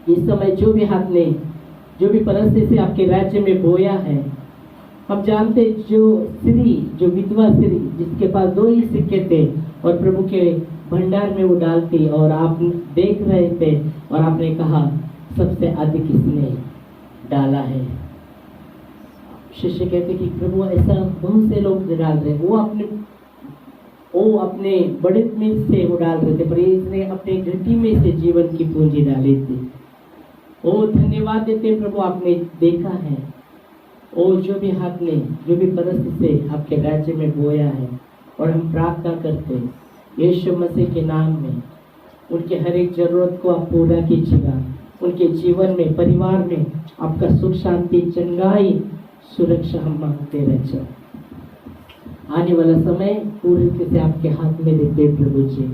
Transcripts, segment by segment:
इस समय जो भी हाथ ने जो भी परिस्थिति से आपके राज्य में बोया है, हम जानते जो स्त्री, जो विधवा स्त्री जिसके पास 2 ही सिक्के थे और प्रभु के भंडार में वो डालती, और आप देख रहे थे और आपने कहा सबसे अधिक इसने डाला है। शिष्य कहते कि प्रभु ऐसा बहुत से लोग डाल रहे, वो अपने बड़े में से वो डाल रहे थे, पर इसने अपने घटी में से जीवन की पूंजी डाली थी। ओ धन्यवाद देते प्रभु, आपने देखा है ओ जो भी हाथ ने जो भी परिस्थिति से आपके राज्य में बोया है, और हम प्रार्थना करते हैं यीशु मसीह के नाम में उनके हर एक जरूरत को आप पूरा कीजिएगा। उनके जीवन में, परिवार में आपका सुख शांति, चंगाई, सुरक्षा हम मांगते रहे। आने वाला समय पूरी तरह से आपके हाथ में देते प्रभु जी,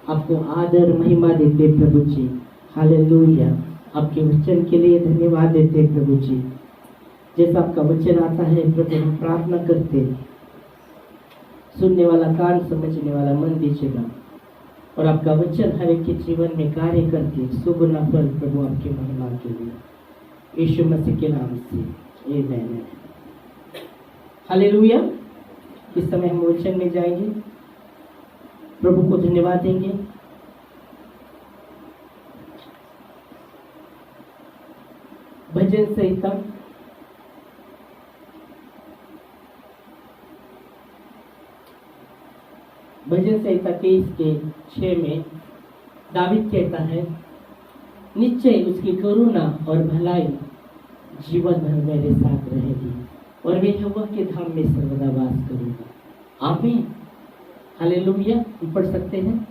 आपको आदर महिमा देते प्रभु जी। हालेलुया। आपके वचन के लिए धन्यवाद देते प्रभु जी। जैसा आपका वचन आता है प्रभु, हम प्रार्थना करते, सुनने वाला कान, समझने वाला मन दीजिएगा, और आपका वचन हर एक के जीवन में कार्य करके सुगुना फल प्रभु आपकी महिमा के लिए यीशु मसीह के नाम से आमीन। हालेलुया। इस समय हम वचन में जाएंगे, प्रभु को धन्यवाद देंगे। भजन संहिता भजन संहिता 23 के 6 में दावीद कहता है, निश्चय उसकी करुणा और भलाई जीवन भर मेरे साथ रहेगी, और मैं यहोवा के धाम में सर्वदा वास करूंगा। आमीन। हालेलुया। हम पढ़ सकते हैं।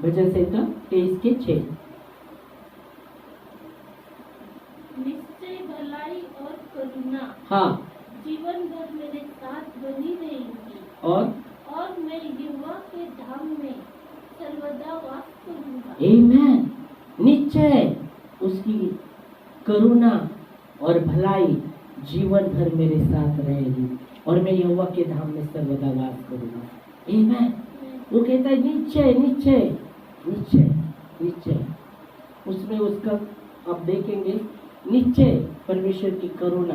भजन संहिता 23 के 6। निश्चय भलाई और करुणा हाँ, जीवन भर मेरे साथ बनी रहेगी, और मैं यहोवा के धाम में सर्वदा वास करूंगा। आमीन। निश्चय उसकी करुणा और भलाई जीवन भर मेरे साथ रहेगी, और मैं यहोवा के धाम में सर्वदा वास करूंगा। आमीन। वो कहता है निश्चय निश्चय निश्चय निश्चय। उसमें उसका आप देखेंगे, निश्चय परमेश्वर की करुणा,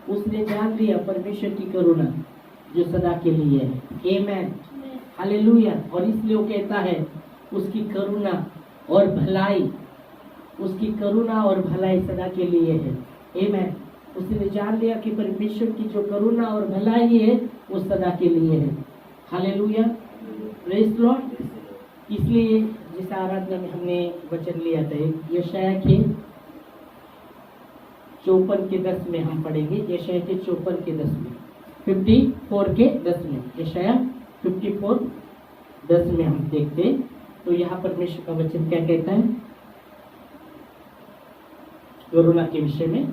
उसने जान लिया परमेश्वर की करुणा जो सदा के लिए है। आमीन। हालेलुया। और इसलिए वो कहता है उसकी करुणा और भलाई, उसकी करुणा और भलाई सदा के लिए है। आमीन। उसने जान लिया कि परमेश्वर की जो करुणा और भलाई है वो सदा के लिए है। हालेलुया। Praise the Lord. इसलिए जिस आराधना में हमने वचन लिया था, यशायाह के 54 के 10 में हम पढ़ेंगे। यशायाह के 54 के 10 में, 54 के 10 में, यशायाह 54 10 में हम देखते हैं। तो यहाँ परमेश्वर का वचन क्या कहता है करुणा के विषय में।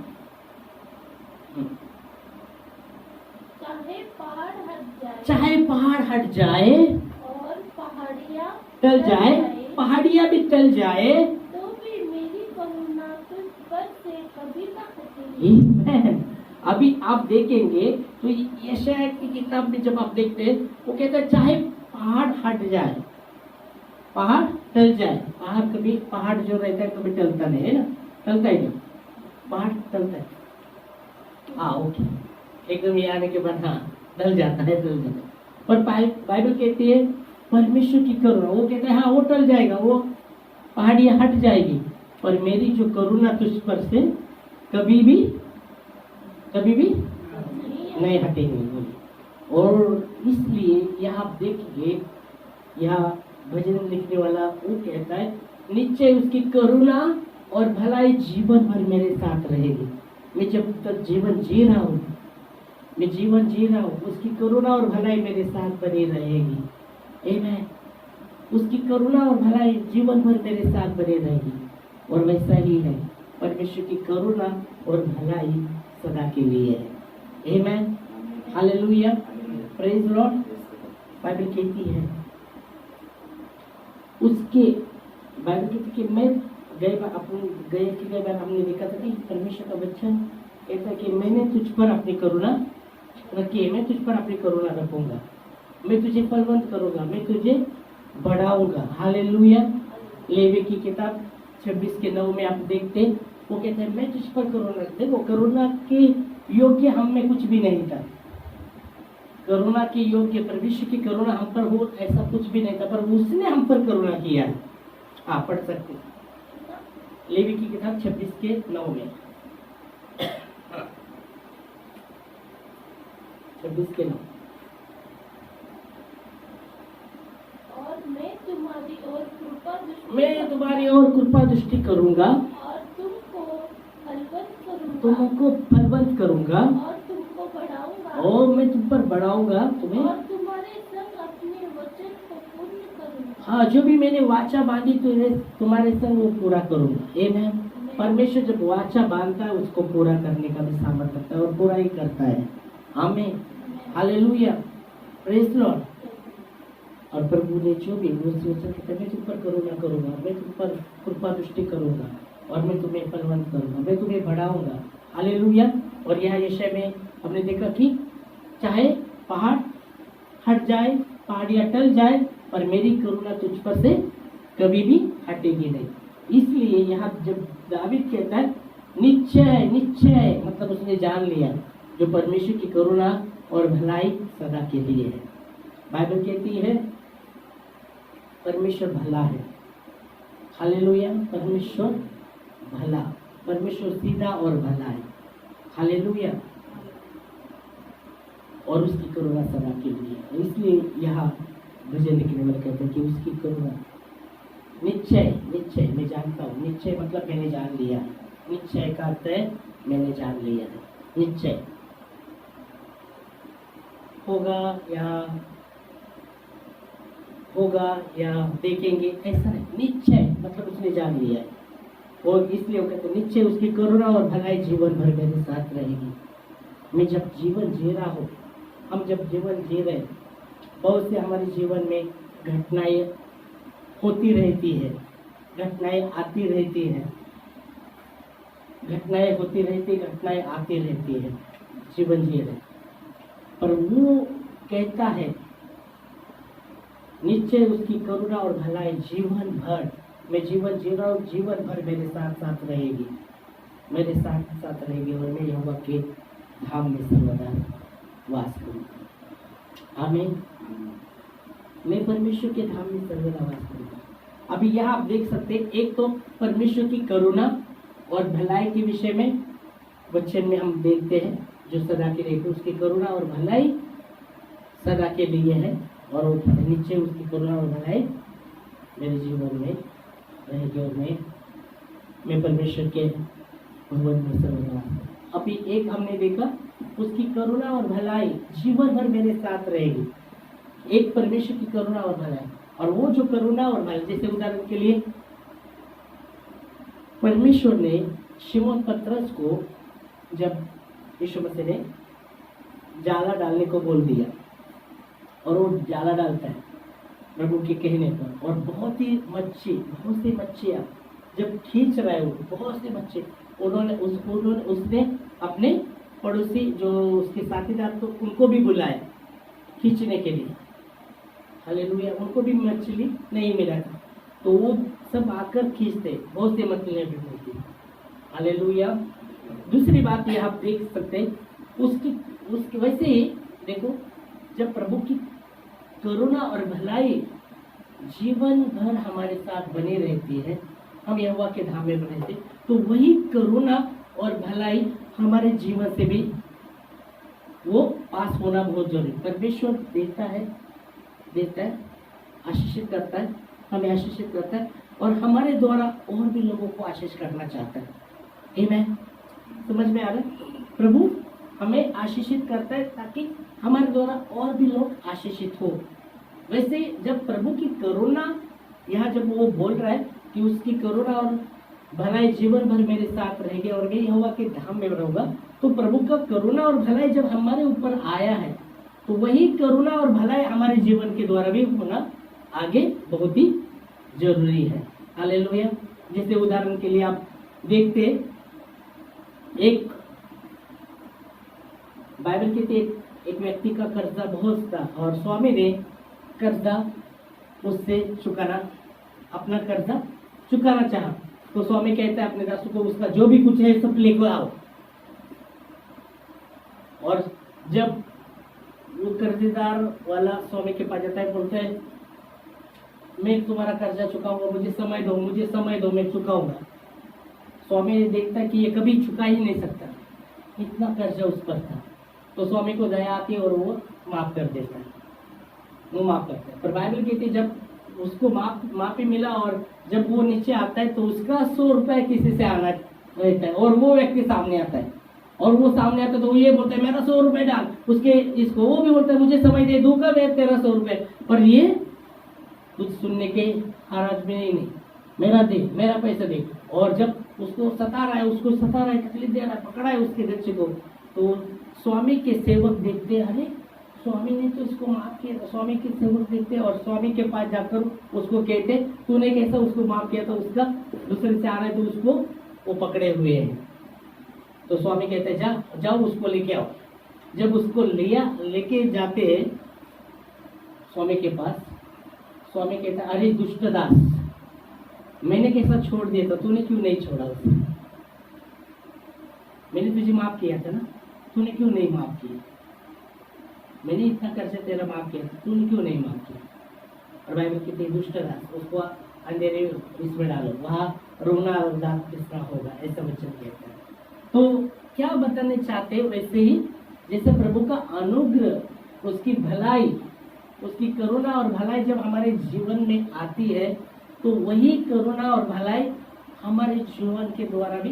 चाहे पहाड़ हट जाए और पहाड़ियाँ टल जाए, पहाड़ियाँ भी टल जाए, तो भी मेरी करुणा तुझ पर से कभी ना हटेगी। आमीन। अभी आप देखेंगे तो यशायाह की किताब में जब आप देखते हैं, वो कहता है चाहे पहाड़ हट जाए, पहाड़ टल जाए। पहाड़ जो रहता है कभी टलता नहीं है ना, टलता ही नहीं, पहाड़ टलता है। हाँ, ओके, एकदम ये आने के बाद हाँ टल जाता है, टल जाता है। और बाइबल कहती है परमेश्वर की करुणा, वो कहता है हाँ वो टल जाएगा, वो पहाड़ियाँ हट जाएगी, पर मेरी जो करुणा तुझ पर से कभी भी नहीं हटेंगे। और इसलिए यहाँ आप देखिए, यहाँ भजन लिखने वाला वो कहता है निश्चय उसकी करुणा और भलाई जीवन भर मेरे साथ रहेगी। मैं जब तक जीवन जी रहा हूँ, उसकी करुणा और भलाई मेरे साथ बनी रहेगी। आमीन। उसकी करुणा और भलाई जीवन भर मेरे साथ बने रहेगी। और वैसा ही है, परमेश्वर की करुणा और भलाई सदा के लिए है। आमीन। Hallelujah. Praise the Lord. Bible कहती है उसके, बाइबल कहती कि मैं गए बार हमने देखा था कि परमेश्वर का वचन कहता है कि मैंने तुझ पर अपनी करुणा रखी है, मैं तुझ पर अपनी करुणा रखूंगा, मैं तुझे फलवंत करूंगा, मैं तुझे बढ़ाऊंगा। हालेलुया। लेवी की किताब 26:9 में आप देखते, वो कहते हैं मैं तुझ पर करुणा, देखो करुणा के योग्य हम में कुछ भी नहीं था। करुणा के योग्य परमेश्वर की करुणा हम पर हो ऐसा कुछ भी नहीं था, पर उसने हम पर करुणा किया है। आप पढ़ सकते हैं लेवी की किताब 26:9 में। 26:9। और मैं तुम्हारी ओर कृपा दृष्टि करूंगा और तुमको फलवंत करूंगा और तुमको बढ़ाऊंगा और मैं तुम पर बढ़ाऊंगा तुम्हें, और तुम्हारे संग अपने वचन को पूर्ण करूंगा। हाँ जो भी मैंने वाचा बांधी तुम्हारे संग वो पूरा करूंगा। आमीन। परमेश्वर जब वाचा बांधता है उसको पूरा करने का भी सामर्थ्य रखता है और पूरा ही करता है। आमीन। हालेलुया। Praise Lord. और प्रभु ने जो भी मैं तुम पर करुणा करूंगा, मैं तुम पर कृपा दृष्टि करूंगा और मैं तुम्हें फलवंत करूंगा, मैं तुम्हें बढ़ाऊंगा। हालेलुया। और यह विषय में हमने देखा कि चाहे पहाड़ हट जाए, पहाड़ियां टल जाए, पर मेरी करुणा तुझ पर से कभी भी हटेगी नहीं। इसलिए यहाँ जब दावीद कहता है निश्चय निश्चय, मतलब उसने जान लिया जो परमेश्वर की करुणा और भलाई सदा के लिए है। बाइबल कहती है परमेश्वर भला है। हालेलुया। परमेश्वर भला, परमेश्वर सीधा और भला है। हालेलुया। और उसकी करुणा सदा के लिए है। इसलिए यहाँ भजन लिखने वाले कहते हैं कि उसकी करुणा निश्चय निश्चय, मैं जानता हूँ। निश्चय मतलब मैंने जान लिया। निश्चय का अर्थ है मैंने जान लिया है। निश्चय होगा या देखेंगे ऐसा नहीं, निश्चय मतलब उसने जान लिया है। और इसलिए वो कहते हैं निश्चय उसकी करुणा और भलाई जीवन भर मेरे साथ रहेगी। मैं जब जीवन जी रहा हूँ, हम जब जीवन जी रहे, बहुत से हमारे जीवन में घटनाएं होती रहती है, घटनाएं आती रहती है, घटनाएं होती रहती, घटनाएं आती रहती है, जीवन जी रहे। पर वो कहता है निश्चय उसकी करुणा और भलाई जीवन भर, मैं जीवन जी रहा हूँ, जीवन भर मेरे साथ साथ रहेगी, मेरे साथ साथ रहेगी और मैं यहोवा के धाम में सर्वदा वास करूँगा। आमीन। मैं परमेश्वर के धाम में सर्वदा वास करूँगा। अभी यहाँ आप देख सकते हैं, एक तो परमेश्वर की करुणा और भलाई के विषय में वचन में हम देखते हैं जो सदा के लिए, उसकी करुणा और भलाई सदा के लिए है। और वो नीचे उसकी करुणा और भलाई मेरे जीवन में रहेगी और मैं परमेश्वर के भवन में सर्वदा। अभी एक हमने देखा उसकी करुणा और भलाई जीवन भर मेरे साथ रहेगी। एक परमेश्वर की करुणा और भलाई, और वो जो करुणा और भलाई, जैसे उदाहरण के लिए परमेश्वर ने शिमोन पतरस को जब यीशु मसीह ने जाला डालने को बोल दिया और वो जाला डालता है प्रभु के कहने पर, और बहुत सी मच्छियाँ जब खींच रहे हो, बहुत से बच्चे, उसने अपने पड़ोसी जो उसके साथीदार तो उनको भी बुलाया खींचने के लिए। हालेलुया। उनको भी मछली नहीं मिला था, तो वो सब आकर खींचते, बहुत सी मछलियाँ भी मिलती। हालेलुया। दूसरी बात ये आप देख सकते हैं, उसकी वैसे ही देखो, जब प्रभु की करुणा और भलाई जीवन भर हमारे साथ बनी रहती है, हम यहोवा के धाम में रहते, तो वही करुणा और भलाई हमारे जीवन से भी वो पास होना बहुत जरूरी। परमेश्वर देता है, आशीषित करता है, हमें आशीषित करता है और हमारे द्वारा और भी लोगों को आशीष करना चाहता है। आमीन। समझ में आ रहा है? प्रभु हमें आशीषित करता है ताकि हमारे द्वारा और भी लोग आशीषित हो। वैसे जब प्रभु की करुणा, यहाँ जब वो बोल रहा है कि उसकी करुणा और भलाई जीवन भर मेरे साथ रहेगी और मैं यहोवा के धाम में रहूंगा, तो प्रभु का करुणा और भलाई जब हमारे ऊपर आया है, तो वही करुणा और भलाई हमारे जीवन के द्वारा भी होना आगे बहुत ही जरूरी है। हालेलुया। जैसे उदाहरण के लिए आप देखते, एक बाइबल कहती है एक व्यक्ति का कर्जा बहुत था और स्वामी ने कर्जा उससे चुकाना, अपना कर्जा चुकाना चाहा, तो स्वामी कहते हैं अपने दासों को उसका जो भी कुछ है सब लेकर आओ। और जब वो कर्जदार वाला स्वामी के पास जाता है, बोलता है मैं तुम्हारा कर्जा चुकाऊंगा, मुझे समय दो, मैं चुकाऊंगा। स्वामी देखता है कि ये कभी चुका ही नहीं सकता, इतना कर्जा उस पर था। तो स्वामी को दया आती है और वो माफ कर देता है, वो माफ करता है। पर बाइबल कहती है जब उसको माफी मिला और जब वो नीचे आता है तो उसका 100 रुपए किसी से आना रहता है, और वो व्यक्ति सामने आता है, और वो सामने आता है तो वो ये बोलता है मेरा 100 रुपए डाल, उसके इसको वो भी बोलता है मुझे समय दे, दूंगा मैं तेरा 100 रुपए, पर ये कुछ सुनने के हाराज में नहीं, मेरा दे, मेरा पैसा दे। और जब उसको सता रहा है, तकलीफ दे रहा है, पकड़ा है उसके बच्चे को, तो स्वामी के सेवक देखते, अरे स्वामी ने तो इसको माफ किया। स्वामी के सेवक देखते और स्वामी के पास जाकर उसको कहते तूने कैसा उसको माफ किया था, उसका दूसरे से आ रहा है तो उसको वो पकड़े हुए हैं। तो स्वामी कहते हैं जाओ उसको लेके आओ। जब उसको लेके जाते हैं स्वामी के पास, स्वामी कहता है अरे दुष्ट दास, मैंने कैसा छोड़ दिया था, तूने क्यों नहीं छोड़ा उसे? मैंने तुझे माफ किया था ना, तूने क्यों नहीं माफ किया? मैंने इतना कर्जा तेरा माफ किया था, तूने क्यों नहीं माफ किया? और बाइबल कहती है दुष्ट दास, उसको अंधेरे इसमें डालो, वहां रोना और दांत पिसना होगा, ऐसा वचन कहता है। तो क्या बताने चाहते हैं, वैसे ही जैसे प्रभु का अनुग्रह, उसकी भलाई, उसकी करुणा और भलाई जब हमारे जीवन में आती है तो वही करुणा और भलाई हमारे जीवन के द्वारा भी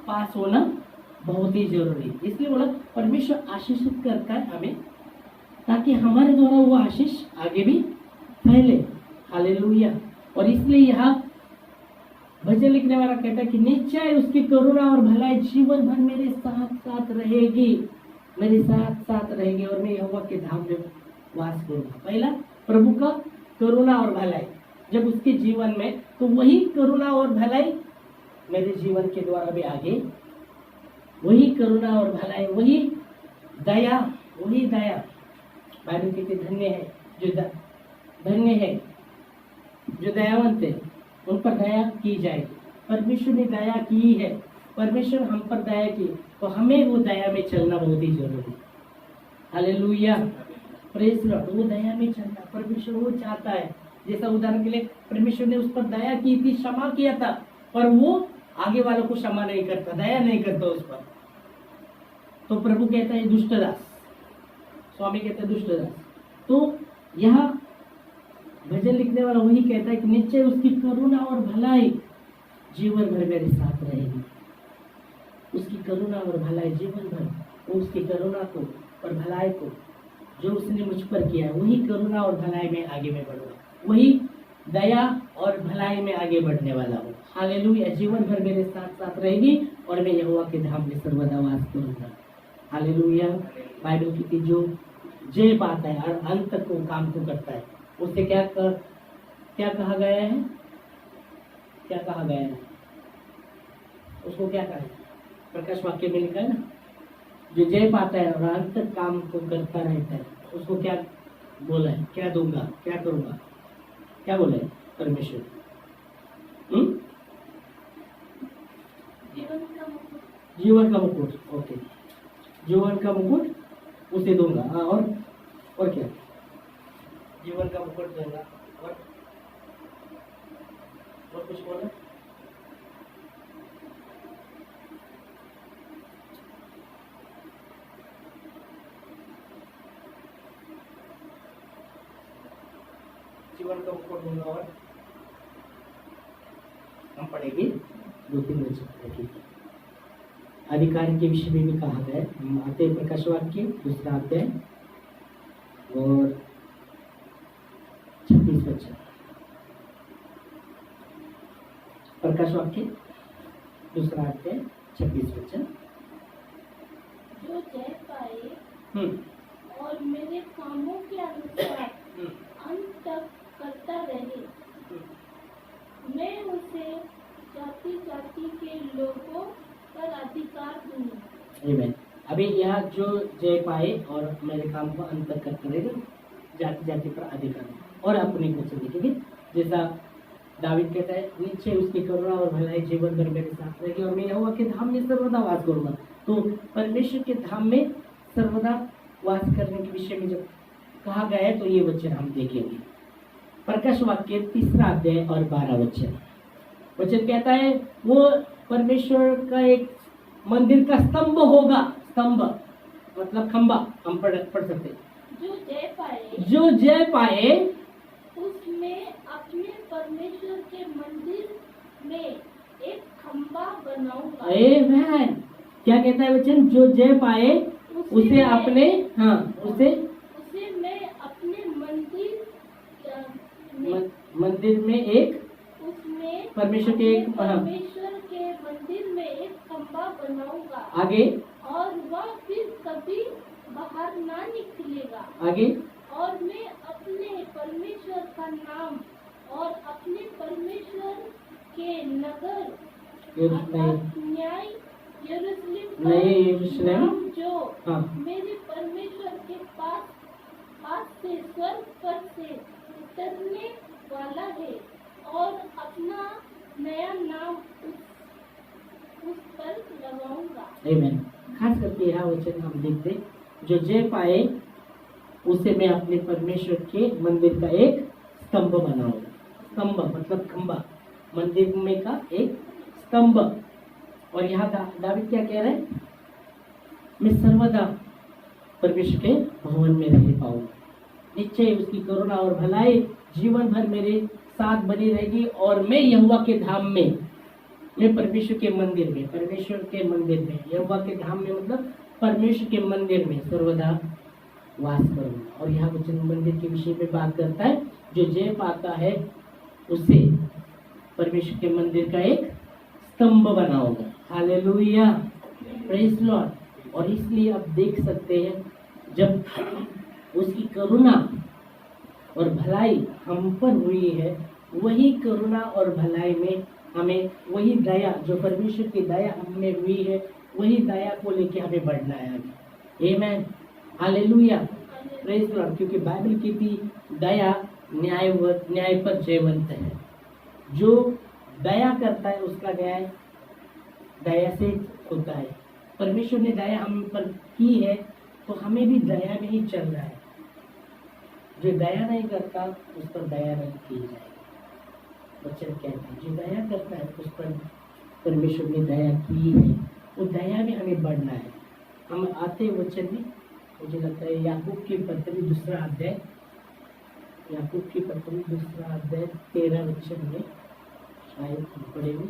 पास होना बहुत ही जरूरी है। इसलिए बोला परमेश्वर आशीषित करता है हमें, ताकि हमारे द्वारा वो आशीष आगे भी फैले। हालेलुया। और इसलिए यहाँ भजन लिखने वाला कहता है कि निश्चय उसकी करुणा और भलाई जीवन भर मेरे साथ साथ रहेगी, मेरे साथ साथ रहेगी, और मैं यहोवा के धाम में वास करूंगा। पहला प्रभु का करुणा और भलाई जब उसके जीवन में, तो वही करुणा और भलाई मेरे जीवन के द्वारा भी आगे, वही करुणा और भलाई, वही दया, बाइबल कहती धन्य है जो दयावंत है, उन पर दया की जाएगी। परमेश्वर ने दया की है, परमेश्वर हम पर दया की, तो हमें वो दया में चलना बहुत ही जरूरी है। Hallelujah, praise Lord. वो दया में चलना परमेश्वर वो चाहता है। जैसा उदाहरण के लिए परमेश्वर ने उस पर दया की थी, क्षमा किया था, पर वो आगे वालों को क्षमा नहीं करता, दया नहीं करता उस पर। तो प्रभु कहता है दुष्ट दास, स्वामी कहता है दुष्ट दास। तो यहाँ भजन लिखने वाला वही कहता है कि निश्चय उसकी करुणा और भलाई जीवन भर मेरे साथ रहेगी। उसकी करुणा और भलाई जीवन भर, उसकी करुणा को और भलाई को जो उसने मुझ पर किया, वही करुणा और भलाई में आगे में बढ़ूंगा, वही दया और भलाई में आगे बढ़ने वाला हूँ। हालेलुया। जीवन भर मेरे साथ साथ रहेगी और मैं यहोवा के धाम में सर्वदा वास करूंगा। हालेलुया। बाइबल की जो जय पाता है और अंत तक वो काम को करता है, उससे क्या कहा गया है, उसको क्या कहा है? प्रकाश वाक्य में लिखा है ना, जो जय पाता है और अंत तक काम को करता रहता है, उसको क्या बोला है? क्या दूंगा, क्या करूंगा, क्या बोला है परमेश्वर? जीवन का मुकुट। ओके, जीवन का मुकुट उसे दूंगा। हाँ, और क्या? जीवन का मुकुट दूंगा। और कुछ बोला? जीवन का मुकुट दूंगा। और हम पढ़ेंगे 2-3 वचन। अधिकारी के विषय में भी कहा गया है। हम आते हैं प्रकाश वाक्य 2 अध्याय और 26 वचन। प्रकाश वाक्य 2 अध्याय 26 वचन। जो जय पाए और मेरे कामों के अनुसार अंत तक करता रहे, मैं उसे जाति जाति के लोगों पर अधिकार दूंगा। आमीन। अभी यहाँ जो जय पाए और मेरे काम को अंत तक करते रहेगा, जाति जाति पर अधिकार। और अपने वचन देखेंगे। जैसा दावीद कहता है, निश्चय उसकी करुणा और भलाई जीवन भर मेरे साथ रहेगी और मैं यहोवा के धाम में सर्वदा वास करूंगा। तो परमेश्वर के धाम में सर्वदा वास करने के विषय में जब कहा गया है तो ये वचन हम देखेंगे। प्रकाश वाक्य 3 अध्याय और 12 वचन कहता है वो परमेश्वर का एक मंदिर का स्तंभ होगा। स्तंभ मतलब खंबा, हम पढ़ सकते हैं। जो जय पाए उसमें अपने परमेश्वर के मंदिर में एक खंबा बनाऊंगा। आमीन। क्या कहता है वचन? जो जय पाए उसे अपने उसे मैं अपने मंदिर में एक उसमें परमेश्वर के मंदिर में एक खंबा बनाऊंगा। आगे और वह फिर कभी बाहर ना निकलेगा। आगे और मैं अपने परमेश्वर का नाम और अपने परमेश्वर के नगर न्याय यरूशलेम जो मेरे परमेश्वर के पास से स्वर्ग पर से उतरने वाला है और अपना नया नाम उस पर लगाऊंगा। आमीन। खास करके यह वचन हम देखते, जो जय पाए उसे मैं अपने परमेश्वर के मंदिर का एक स्तंभ बनाऊंगा। स्तंभ मतलब खंबा, मंदिर में का एक स्तंभ। और यहाँ दावीद क्या कह रहे हैं? मैं सर्वदा परमेश्वर के भवन में रह पाऊंगा। निश्चय उसकी करुणा और भलाई जीवन भर मेरे साथ बनी रहेगी और मैं यहोवा के धाम में, मैं परमेश्वर के मंदिर में, यहोवा के धाम में मतलब परमेश्वर के मंदिर में सर्वदा वास करूंगा। और यहाँ वचन मंदिर के विषय में बात करता है, जो जय पाता है उसे परमेश्वर के मंदिर का एक स्तंभ बनाऊंगा। Hallelujah, praise Lord. और इसलिए आप देख सकते हैं, जब उसकी करुणा और भलाई हम पर हुई है, वही करुणा और भलाई में हमें वही दया, जो परमेश्वर की दया हमें हुई है, वही दया को लेके हमें बढ़ना है आगे। आमीन, हालेलुया, प्रेज लॉर्ड। क्योंकि बाइबल की भी दया न्याय पर जयवंत है। जो दया करता है उसका न्याय दया से होता है। परमेश्वर ने दया हम पर की है तो हमें भी दया में ही चलना है। जो दया नहीं करता उस पर दया नहीं की जाएगी। वचन कहते हैं जो दया करता है उस पर परमेश्वर ने दया की है, वो दया में हमें बढ़ना है। हम आते वचन में मुझे लगता है याकूब की पत्री 2 अध्याय 13 वचन में शायद हम पढ़ेंगे।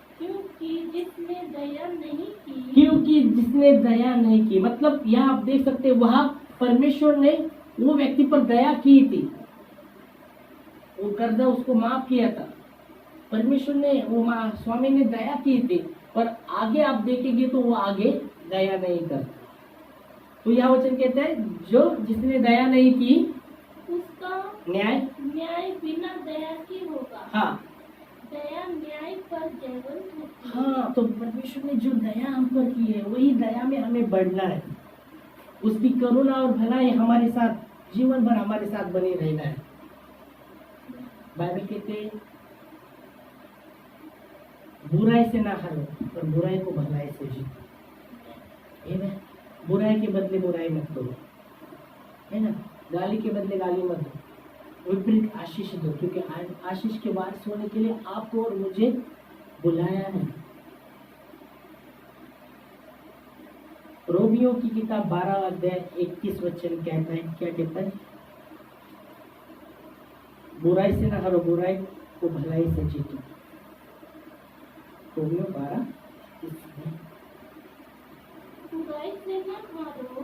क्योंकि जिसने दया नहीं की, मतलब यहाँ आप देख सकते हैं, वहाँ परमेश्वर ने वो व्यक्ति पर दया की थी, वो कर्जा उसको माफ किया था। परमेश्वर ने, वो स्वामी ने दया की थी, पर आगे आप देखेंगे तो वो आगे दया नहीं करता। तो यह वचन कहता है, जो जिसने दया नहीं की उसका न्याय बिना दया की होगा। हाँ, दया न्याय पर जयवंत होती है। हाँ, तो परमेश्वर ने जो दया हम पर की है, वही दया में हमें बढ़ना है। उसकी करुणा और भलाई हमारे साथ जीवन भर हमारे साथ बने रहना है। बाइबल कहते हैं, बुराई से ना हारो पर बुराई को भलाई से जीतो। है ना? बुराई के बदले बुराई मत करो, है ना? गाली के बदले गाली मत दो, विपरीत आशीष दो, क्योंकि आशीष के वारिस होने के लिए आपको और मुझे बुलाया है। रोमियो की किताब 12 अध्याय 21 वचन कहता है, क्या कहता है? बुराई से ना हारो, बुराई को भलाई से जीतो। रोमियो 12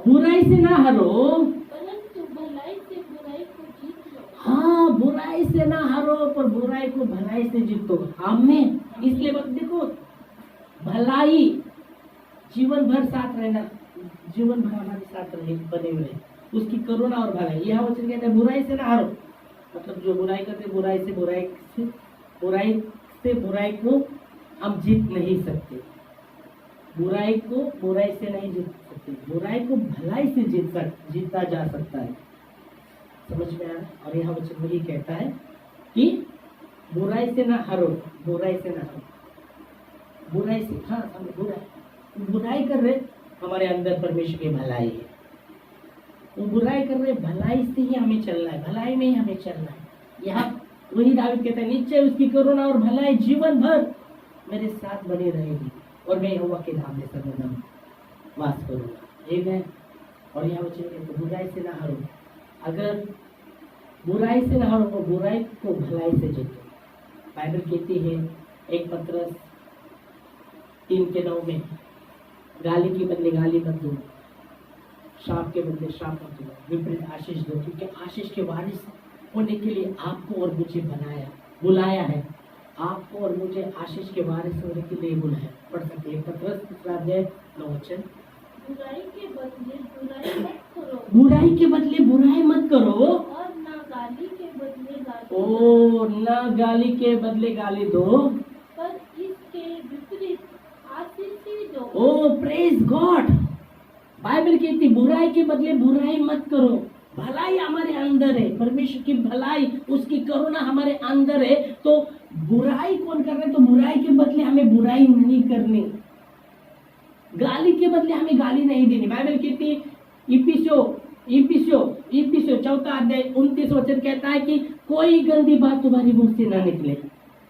बुराई से ना हारो परंतु भलाई से बुराई को जीत लो। हाँ, बुराई से ना हारो पर बुराई को भलाई से जीतो। आमीन। इसलिए मत देखो, भलाई जीवन भर साथ रहना, जीवन भर हमारे साथ रहे, बने हुए उसकी करुणा और भलाई। यह वचन कहता है बुराई से ना हारो, मतलब जो बुराई करते बुराई से बुराई को हम जीत नहीं सकते। बुराई को बुराई से नहीं जीत सकते, बुराई को भलाई से जीता जा सकता है। समझ में आया? और यह वचन वही कहता है कि बुराई से ना हारो, बुराई से ना हारो, बुराई से, हाँ हम बुराई कर रहे, हमारे अंदर परमेश्वर की भलाई है। वो बुराई कर रहे, भलाई से ही हमें चलना है, भलाई में ही हमें चलना है। यहाँ वही दाऊद कहता है, निश्चय उसकी करुणा और भलाई जीवन भर मेरे साथ बनी रहेगी और मैं यहोवा के धाम में सर्वदा वास करूंगा। आमीन। और यहाँ वचन कहता है बुराई से ना हारो। अगर बुराई से ना हारो तो बुराई को भलाई से जीतो। बाइबल कहती है 1 पत्रस 3:9 में, गाली के बदले गाली मत दो, श्राप के बदले श्राप मत दो, विपरीत आशीष दो, क्योंकि आशीष के वारिस होने के लिए आपको और मुझे बुलाया है। आपको और मुझे आशीष के वारिस होने के लिए बुलाया। पढ़ सकते हैं 1 पत्रस 3:9। बुराई के बदले बुराई मत करो, बुराई के बदले बुराई मत करो, और ना गाली के बदले गाली ओ ना गाली के बदले गाली दो, पर इसके विपरीत आशीष ही दो। ओ प्रेज गॉड। बाइबल कहती बुराई के बदले बुराई मत करो। भलाई हमारे अंदर है, परमेश्वर की भलाई, उसकी करुणा हमारे अंदर है। तो बुराई कौन कर रहे? तो बुराई के बदले हमें बुराई नहीं करनी, गाली के बदले हमें गाली नहीं देनी। बाइबल कहती इफिसियों 4:29 वचन कहता है कि कोई गंदी बात तुम्हारी मुंह से ना निकले,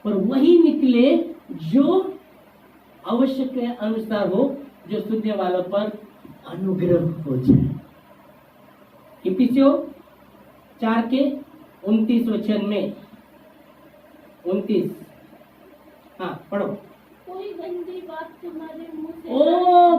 पर वही निकले जो आवश्यक के अनुसार हो, जो सुनने वालों पर अनुग्रह हो जाए। इफिसियों 4:29 वचन में 29, हाँ पढ़ो। कोई गंदी बात तुम्हारे मुंह से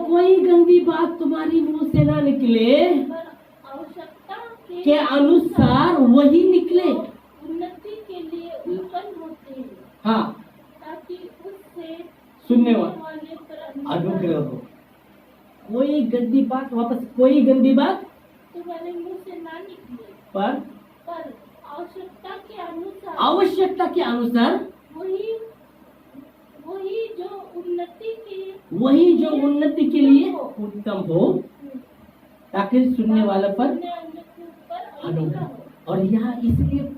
कोई गंदी बात तुम्हारी मुंह से ना निकले, पर आवश्यकता के अनुसार वही निकले, उन्नति के लिए उत्पन्न होते हैं, हाँ, ताकि उससे सुनने वाले पर अनुग्रह हो। कोई गंदी बात, वापस कोई गंदी बात तुम्हारे मुंह से ना निकले, पर आवश्यकता के अनुसार वही जो उन्नति के लिए उत्तम हो, ताकि सुनने वाले पर अनुग्रह हो। और यहाँ इसलिए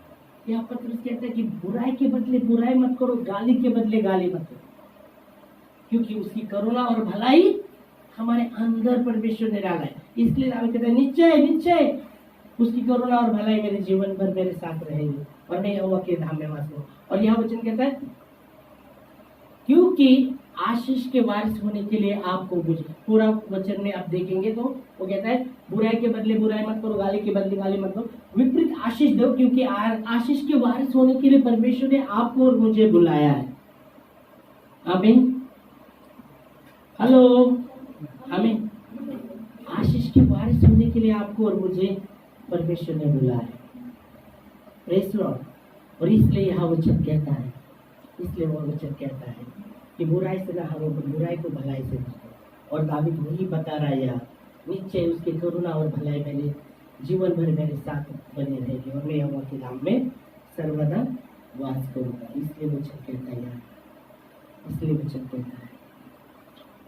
यहाँ पत्रस कहता है कि बुराई के बदले बुराई मत करो, गाली के बदले गाली मत करो, क्योंकि उसकी करुणा और भलाई हमारे अंदर परमेश्वर ने डाला है। इसलिए दाऊद कहता है निश्चय उसकी करुणा और भलाई मेरे जीवन भर मेरे साथ रहेगी और मैं यहोवा के धाम में वास करूंगा। और यह वचन कहता है क्योंकि आशीष के वारिस होने के लिए आपको मुझे, पूरा वचन में आप देखेंगे तो वो कहता है बुराई के बदले बुराई मत करो, गाली के बदले गाली मत करो, विपरीत आशीष दो, क्योंकि आशीष के वारिस होने के लिए परमेश्वर ने आपको और मुझे बुलाया है। आमीन। हेलो, आमीन। आशीष के वारिस होने के लिए आपको और मुझे परमेश्वर ने बुलाया है। Praise Lord. और इसलिए यह वचन कहता है, इसलिए वो वचन कहता है कि बुराई से ना हारो, बुराई को भलाई से जीतो। और दाऊद वही बता रहा है यार, निश्चय उसकी करुणा और भलाई मेरे जीवन भर मेरे साथ बनी रहेगी और मैं यहोवा के धाम में सर्वदा वास करूंगा। इसलिए वचन कहता है यार, इसलिए वचन कहता है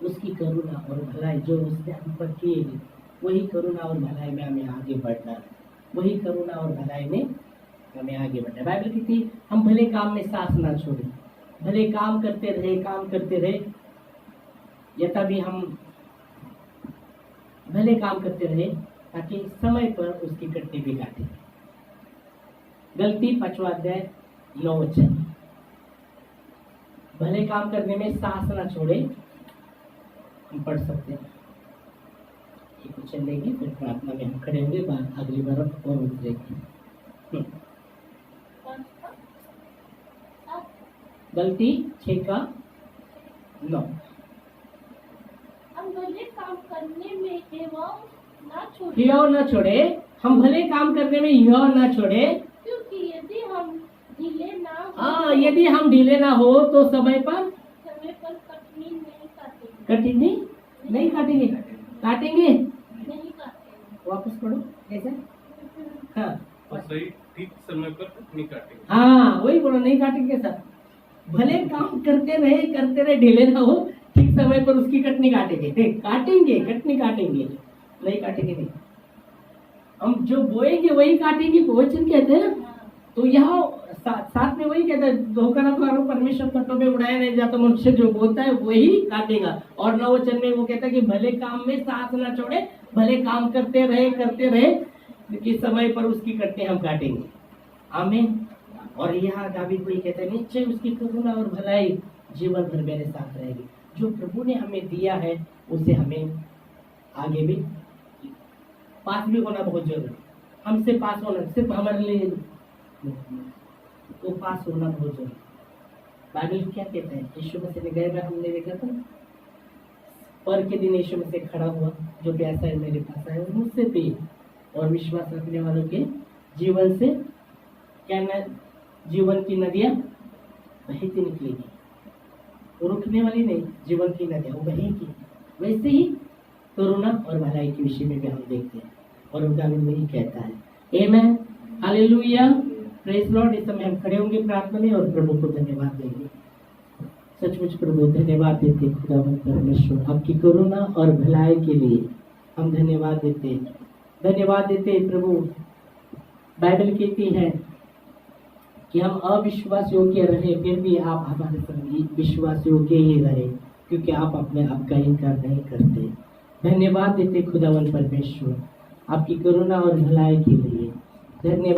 उसकी करुणा और भलाई जो उसने हम पर किए, वही करुणा और भलाई में हमें आगे बढ़ना है, वही करुणा और भलाई में हमें आगे बढ़ना है। बाइबल कहती है हम भले काम में साथ ना छोड़े, भले काम करते रहे, या तभी हम भले काम करते रहे ताकि समय पर उसकी कटनी भी काटे। गलती 5वां अध्याय 9 वचन। भले काम करने में साथ ना छोड़े, हम पढ़ सकते हैं। एक वचन लेंगे फिर प्रार्थना में हम खड़े होंगे, अगली बार और उतरेंगे। गलती 6:9। हम भले काम करने में हियाव ना छोड़े, हम भले काम करने में हियाव ना छोड़े, क्योंकि यदि हम ढीले ना हो तो समय पर कटनी नहीं काटेंगे। कटनी नहीं काटेंगे, काटेंगे नहीं काटेंगे। वापस पढ़ो कैसे? हाँ, और सही ठीक समय पर नहीं काटेंगे। हाँ वही बोलो, नहीं काटेंगे सर। भले काम करते रहे, ढीले ना हो, ठीक समय पर उसकी कटनी काटेंगे। काटेंगे, कटनी काटेंगे, नहीं काटेंगे नहीं। हम जो बोएंगे वही काटेंगे, वचन कहते हैं ना। तो यहाँ साथ में वही कहता है, धोखा न करो, परमेश्वर तत्व में उड़ाया नहीं जाता, मनुष्य जो बोलता है वही काटेगा। और नववचन में वो कहता है कि भले काम में साथ न छोड़े, भले काम करते रहे, कि समय पर उसकी कटनी हम काटेंगे। आमीन। और यहाँ दावीद वही कहता है, निश्चय उसकी करुणा और भलाई जीवन भर मेरे साथ रहेगी। जो प्रभु ने हमें दिया है उसे हमें आगे भी पास भी होना बहुत जरूरी। हमसे पास होना सिर्फ हमारे लिए, वो पास होना बहुत जरूरी। बाइबल क्या कहता है? यीशु मसीह ने गए, हमने देखा था पर के दिन यीशु मसीह खड़ा हुआ, जो प्यासा है मेरे पास आए और मुझसे पिए, और विश्वास रखने वालों के जीवन से क्या न, जीवन की नदियां बहती निकलेगी। वो रुकने वाली नहीं, जीवन की नदियां वो बहेगी। वैसे ही करुणा और भलाई के विषय में भी हम देखते हैं, और उनका भी वही कहता है। आमेन, हालेलुया, प्रेज लॉर्ड। इस समय हम खड़े होंगे प्रार्थना में और प्रभु को धन्यवाद देंगे। सचमुच प्रभु धन्यवाद देते खुदावन परमेश्वर, आपकी करुणा और भलाई के लिए हम धन्यवाद देते प्रभु। बाइबल कहती है कि हम अविश्वास योग्य रहे, फिर भी आप हमारे संग विश्वास योग्य ही रहे, क्योंकि आप अपने आप का इनकार नहीं करते। धन्यवाद देते खुदावन परमेश्वर, आपकी करुणा और भलाई के लिए। धन्यवाद।